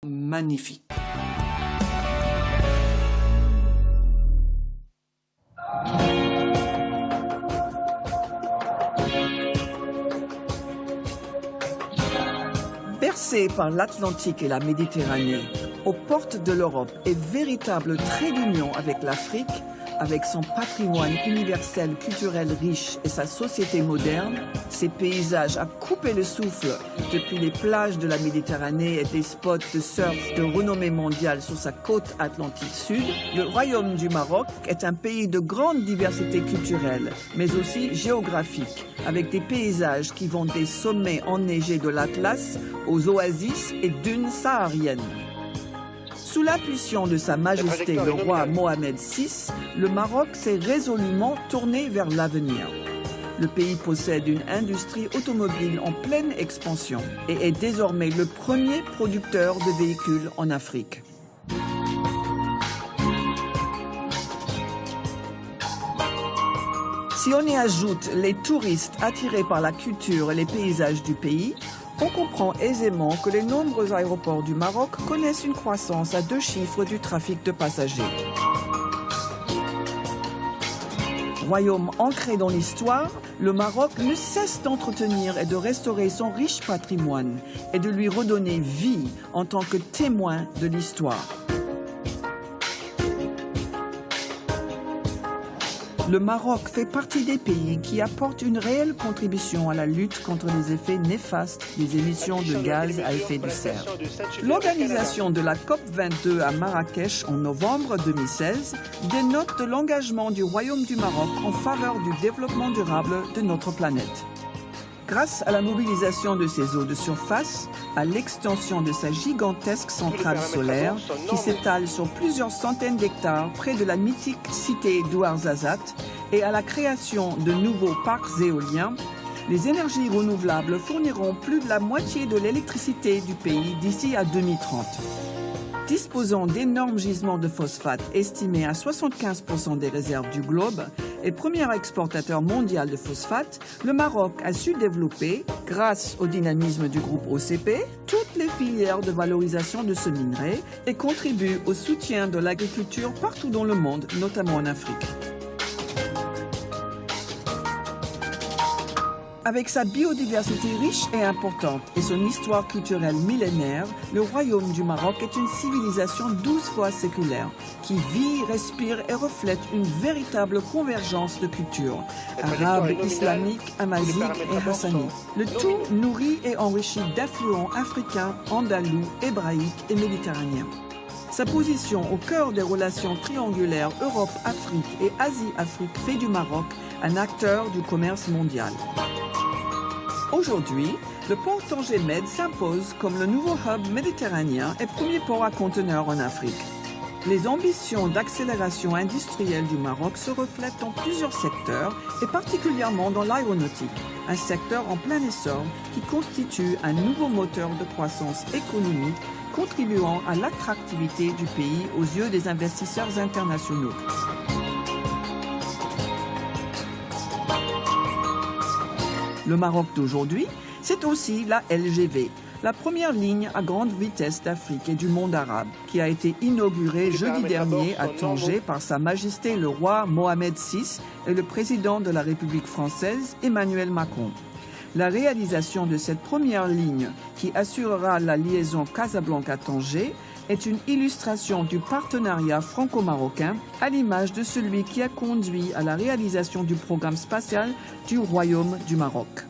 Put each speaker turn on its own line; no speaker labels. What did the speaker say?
Magnifique. Bercé par l'Atlantique et la Méditerranée, aux portes de l'Europe et véritable trait d'union avec l'Afrique, avec son patrimoine universel culturel riche et sa société moderne, ses paysages à couper le souffle depuis les plages de la Méditerranée et des spots de surf de renommée mondiale sur sa côte atlantique sud, le Royaume du Maroc est un pays de grande diversité culturelle, mais aussi géographique, avec des paysages qui vont des sommets enneigés de l'Atlas aux oasis et dunes sahariennes. Sous l'impulsion de Sa Majesté le roi Mohamed VI, le Maroc s'est résolument tourné vers l'avenir. Le pays possède une industrie automobile en pleine expansion et est désormais le premier producteur de véhicules en Afrique. Si on y ajoute les touristes attirés par la culture et les paysages du pays, on comprend aisément que les nombreux aéroports du Maroc connaissent une croissance à 2 chiffres du trafic de passagers. Royaume ancré dans l'histoire, le Maroc ne cesse d'entretenir et de restaurer son riche patrimoine et de lui redonner vie en tant que témoin de l'histoire. Le Maroc fait partie des pays qui apportent une réelle contribution à la lutte contre les effets néfastes des émissions de gaz à effet de serre. L'organisation de la COP22 à Marrakech en novembre 2016 dénote de l'engagement du Royaume du Maroc en faveur du développement durable de notre planète. Grâce à la mobilisation de ses eaux de surface, à l'extension de sa gigantesque centrale solaire qui s'étale sur plusieurs centaines d'hectares près de la mythique cité d'Ouarzazate et à la création de nouveaux parcs éoliens, les énergies renouvelables fourniront plus de la moitié de l'électricité du pays d'ici à 2030. Disposant d'énormes gisements de phosphate estimés à 75% des réserves du globe et premier exportateur mondial de phosphate, le Maroc a su développer, grâce au dynamisme du groupe OCP, toutes les filières de valorisation de ce minerai et contribue au soutien de l'agriculture partout dans le monde, notamment en Afrique. Avec sa biodiversité riche et importante et son histoire culturelle millénaire, le Royaume du Maroc est une civilisation 12 fois séculaire qui vit, respire et reflète une véritable convergence de cultures arabe, islamique, amazique et hassani. Le tout nourri et enrichi d'affluents africains, andalous, hébraïques et méditerranéens. Sa position au cœur des relations triangulaires Europe-Afrique et Asie-Afrique fait du Maroc un acteur du commerce mondial. Aujourd'hui, le port Tanger Med s'impose comme le nouveau hub méditerranéen et premier port à conteneurs en Afrique. Les ambitions d'accélération industrielle du Maroc se reflètent dans plusieurs secteurs et particulièrement dans l'aéronautique, un secteur en plein essor qui constitue un nouveau moteur de croissance économique contribuant à l'attractivité du pays aux yeux des investisseurs internationaux. Le Maroc d'aujourd'hui, c'est aussi la LGV, la première ligne à grande vitesse d'Afrique et du monde arabe, qui a été inaugurée jeudi dernier à Tanger par Sa Majesté le roi Mohamed VI et le président de la République française, Emmanuel Macron. La réalisation de cette première ligne, qui assurera la liaison Casablanca-Tanger, est une illustration du partenariat franco-marocain à l'image de celui qui a conduit à la réalisation du programme spatial du Royaume du Maroc.